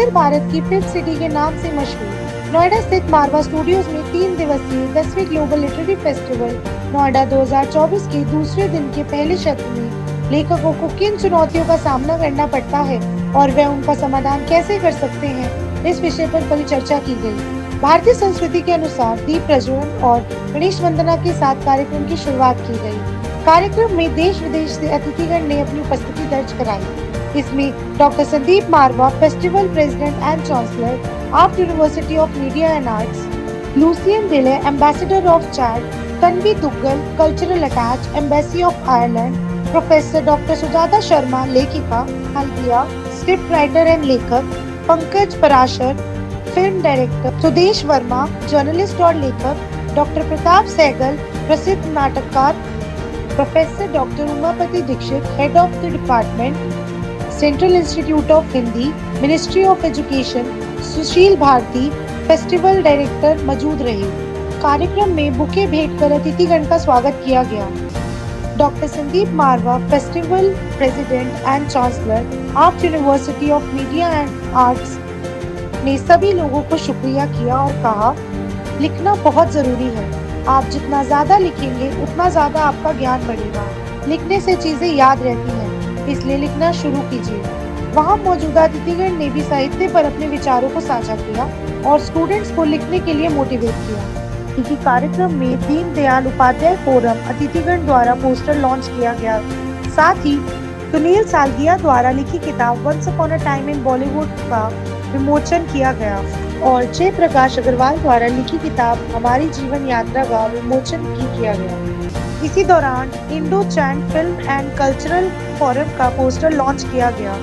उत्तर भारत की film city के नाम से मशहूर नोएडा स्थित मारवा स्टूडियोज में 3 दिवसीय 10वीं ग्लोबल लिटरेरी फेस्टिवल नोएडा 2024 के दूसरे दिन के पहले सत्र में लेखकों को किन चुनौतियों का सामना करना पड़ता है और वे उनका समाधान कैसे कर सकते हैं, इस विषय पर परिचर्चा की गई। भारतीय संस्कृति के अनुसार दीप प्रज्वलन और गणेश वंदना के साथ कार्यक्रम की शुरुआत की गई। कार्यक्रम में देश विदेश से अतिथिगण ने अपनी उपस्थिति दर्ज कराई। इसमें doctor Sandeep Marwah, festival president and chancellor, art university of media and arts, Lucian Delay, ambassador of Chad, Tanvi Duggal, cultural attache, embassy of Ireland, professor doctor Sujata Sharma, लेखिका, हल्दिया, स्क्रिप्ट राइटर एंड लेखक, Pankaj Parashar, film director, Sudesh Verma, journalist और लेखक, डॉक्टर प्रताप सहगल, प्रसिद्ध नाटककार, professor doctor Umapati Dixit, head of the department, central institute of Hindi, ministry of education, Sushil Bharti, festival director मौजूद रहे। कार्यक्रम में बुके भेंट कर अतिथिगण का स्वागत किया गया। Doctor Sandeep Marwah, festival president and chancellor, art university of media and arts, ने सभी लोगों को शुक्रिया किया और कहा, लिखना बहुत जरूरी है। आप जितना ज्यादा लिखेंगे उतना ज्यादा आपका ज्ञान बढ़ेगा। लिखने से चीजें याद रहती हैं, इसलिए लिखना शुरू कीजिए। वहाँ मौजूदा अतिथिगण ने भी साहित्य पर अपने विचारों को साझा किया और स्टूडेंट्स को लिखने के लिए मोटिवेट किया। इसी कार्यक्रम में दीनदयाल उपाध्याय फोरम अतिथिगण द्वारा पोस्टर लॉन्च किया गया। साथ ही सुनील सालगिया द्वारा लिखी किताब once upon a time in Bollywood का विमोचन किया गया और जय प्रकाश अग्रवाल द्वारा लिखी किताब हमारी जीवन यात्रा का विमोचन किया गया। इसी दौरान इंडो चैंड फिल्म एंड कल्चरल फोरम का पोस्टर लॉन्च किया गया।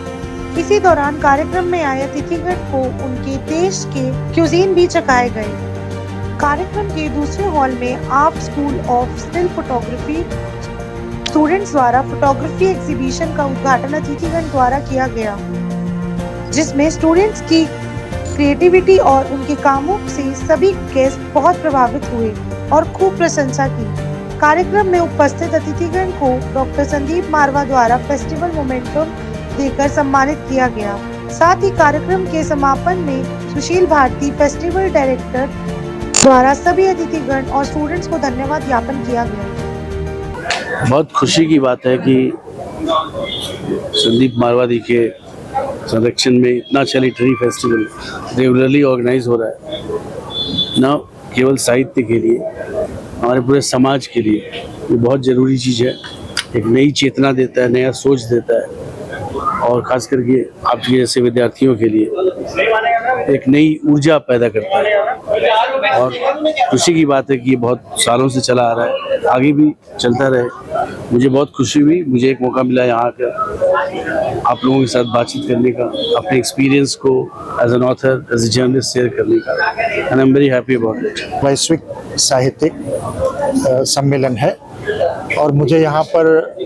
इसी दौरान कार्यक्रम में आए अतिथिगण को उनके देश के क्यूजीन भी चखाए गए। कार्यक्रम के दूसरे हॉल में art school of still photography students द्वारा फोटोग्राफी एग्जीबिशन का उद्घाटन अतिथिगण द्वारा किया गया, जिसमें स्टूडेंट्स की क्रिएटिविटी और उनके कामों से सभी गेस्ट बहुत प्रभावित हुए और खूब प्रशंसा की। कार्यक्रम में उपस्थित अतिथिगण को डॉक्टर संदीप मारवा द्वारा फेस्टिवल मोमेंटम देकर सम्मानित किया गया। साथ ही कार्यक्रम के समापन में सुशील भारती, फेस्टिवल डायरेक्टर द्वारा सभी अतिथिगण और स्टूडेंट्स को धन्यवाद ज्ञापन किया गया। बहुत खुशी की बात है कि संदीप मारवा जी के संरक्षण में इतना अच्छा लिटरेरी फेस्टिवल रेगुलरली ऑर्गेनाइज हो रहा है, न केवल साहित्य के लिए, हमारे पूरे समाज के लिए ये बहुत ज़रूरी चीज़ है। एक नई चेतना देता है, नया सोच देता है और ख़ास करके आप जैसे विद्यार्थियों के लिए एक नई ऊर्जा पैदा करता है। और खुशी की बात है कि ये बहुत सालों से चला आ रहा है, आगे भी चलता रहे। मुझे बहुत खुशी हुई, मुझे एक मौका मिला यहाँ आकर आप लोगों के साथ बातचीत करने का, अपने एक्सपीरियंस को as an author, as a journalist share करने का, and I am very happy about it. वैश्विक साहित्यिक सम्मेलन है और मुझे यहाँ पर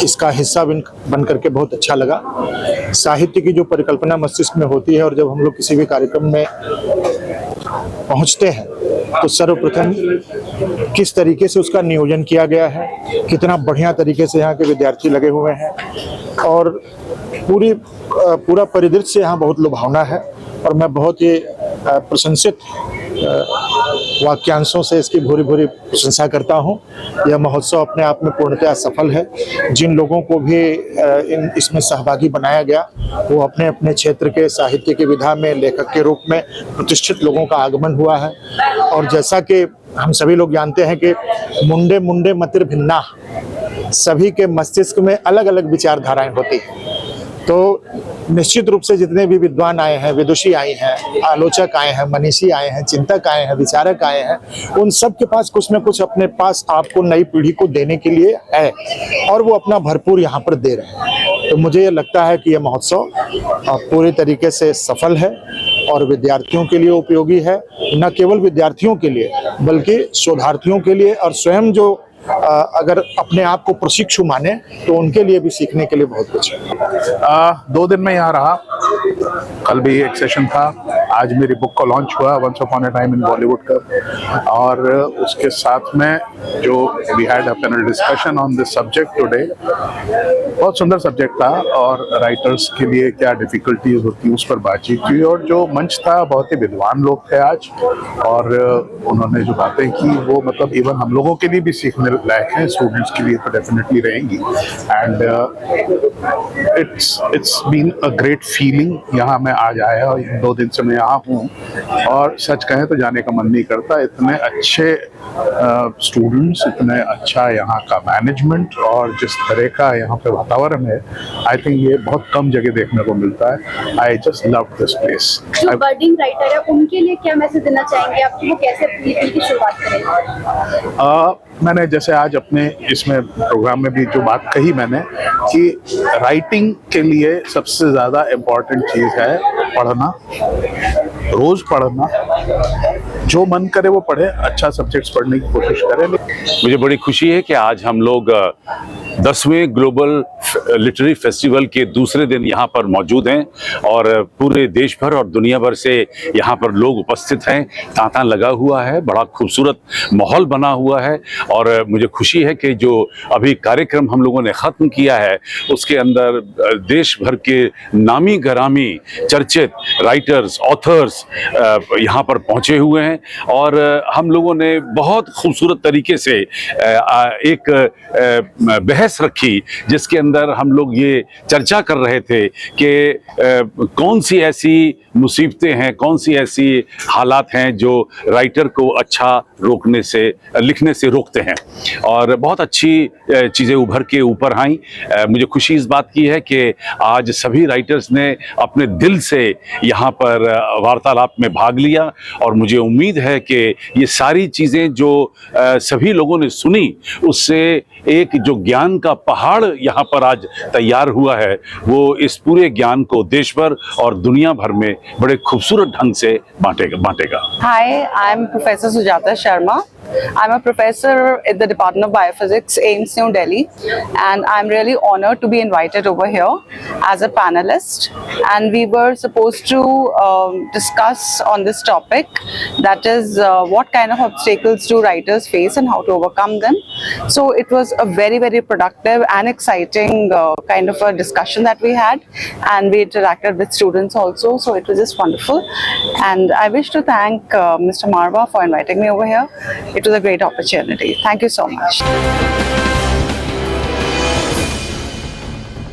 इसका हिस्सा बन करके बहुत अच्छा लगा। साहित्य की जो परिकल्पना मस्तिष्क में होती है और जब हम लोग किसी भी कार्यक्रम में पहुँचते हैं तो सर्वप्रथम किस तरीके से उसका नियोजन किया गया है, कितना बढ़िया तरीके से यहाँ के विद्यार्थी लगे हुए हैं और पूरा परिदृश्य यहाँ बहुत लुभावना है और मैं बहुत ही प्रशंसित वाक्यांशों से इसकी भूरी भूरी प्रशंसा करता हूँ। यह महोत्सव अपने आप में पूर्णतः सफल है। जिन लोगों को भी इसमें सहभागी बनाया गया वो अपने अपने क्षेत्र के साहित्य की विधा में लेखक के रूप में प्रतिष्ठित लोगों का आगमन हुआ है। और जैसा कि हम सभी लोग जानते हैं कि मुंडे मुंडे मतिर भिन्ना, सभी के मस्तिष्क में अलग अलग विचारधाराएं होती हैं। तो निश्चित रूप से जितने भी विद्वान आए हैं, विदुषी आए हैं, आलोचक आए हैं, मनीषी आए हैं, चिंतक आए हैं, विचारक आए हैं, उन सब के पास कुछ न कुछ अपने पास आपको नई पीढ़ी को देने के लिए है और वो अपना भरपूर यहाँ पर दे रहे हैं। तो मुझे ये लगता है कि यह महोत्सव पूरे तरीके से सफल है और विद्यार्थियों के लिए उपयोगी है। न केवल विद्यार्थियों के लिए बल्कि शोधार्थियों के लिए और स्वयं जो अगर अपने आप को प्रशिक्षु माने तो उनके लिए भी सीखने के लिए बहुत कुछ है। 2 दिन में यहाँ रहा, कल भी एक सेशन था, आज मेरी बुक का लॉन्च हुआ once upon a time in Bollywood का, और उसके साथ में जो we had a panel discussion on this subject today, बहुत सुंदर सब्जेक्ट था और राइटर्स के लिए क्या डिफिकल्टीज होती है उस पर बातचीत हुई। और जो मंच था बहुत ही विद्वान लोग थे आज, और उन्होंने जो बातें की वो मतलब इवन हम लोगों के लिए भी सीखने लायक हैं, स्टूडेंट्स के लिए तो डेफिनेटली रहेंगी। And it's been a great feeling. यहाँ मैं आज आया और 2 दिन से मैं यहाँ हूँ, और सच कहें तो जाने का मन नहीं करता। इतने अच्छे स्टूडेंट्स, इतने अच्छा यहाँ का मैनेजमेंट और जिस तरह का यहाँ पे वातावरण है, आई थिंक ये बहुत कम जगह देखने को मिलता है। I just love this place. जो बर्डिंग राइटर है उनके लिए क्या मैसेज देना चाहेंगे आप, वो कैसे अपनी की शुरुआत करेंगे? मैंने जैसे आज अपने इसमें प्रोग्राम में भी जो बात कही मैंने कि राइटिंग के लिए सबसे ज़्यादा इम्पोर्टेंट चीज़ है पढ़ना, रोज़ पढ़ना, जो मन करे वो पढ़े, अच्छा सब्जेक्ट्स पढ़ने की कोशिश करें। मुझे बड़ी खुशी है कि आज हम लोग 10वें ग्लोबल लिटरेरी फेस्टिवल के दूसरे दिन यहाँ पर मौजूद हैं, और पूरे देश भर और दुनिया भर से यहाँ पर लोग उपस्थित हैं। तांता लगा हुआ है, बड़ा खूबसूरत माहौल बना हुआ है, और मुझे खुशी है कि जो अभी कार्यक्रम हम लोगों ने ख़त्म किया है उसके अंदर देश भर के नामी गरामी चर्चित राइटर्स, ऑथर्स यहाँ पर पहुँचे हुए हैं, और हम लोगों ने बहुत खूबसूरत तरीके से एक बहस रखी जिसके अंदर हम लोग ये चर्चा कर रहे थे कि कौन सी ऐसी मुसीबतें हैं, कौन सी ऐसी हालात हैं जो राइटर को अच्छा लिखने से रोकते हैं, और बहुत अच्छी चीज़ें उभर के ऊपर आई। मुझे खुशी इस बात की है कि आज सभी राइटर्स ने अपने दिल से यहाँ पर वार्तालाप में भाग लिया, और मुझे उम्मीद है कि ये सारी चीज़ें जो सभी लोगों ने सुनी उससे एक जो ज्ञान का पहाड़ यहाँ पर आज तैयार हुआ है, वो इस पूरे ज्ञान को देश भर और दुनिया भर में बड़े खूबसूरत ढंग से बांटेगा। Hi, I'm Professor Sujata Sharma. I'm a professor at the Department of Biophysics, AIIMS, New Delhi, and I'm really honored to be invited over here as a panelist. And we were supposed to discuss on this topic, that is what kind of obstacles do writers face and how to overcome them. So it was a very, very productive and exciting kind of a discussion that we had, and we interacted with students also, so it was just wonderful. And I wish to thank Mr. Marwa for inviting me over here. It was a great opportunity. Thank you so much.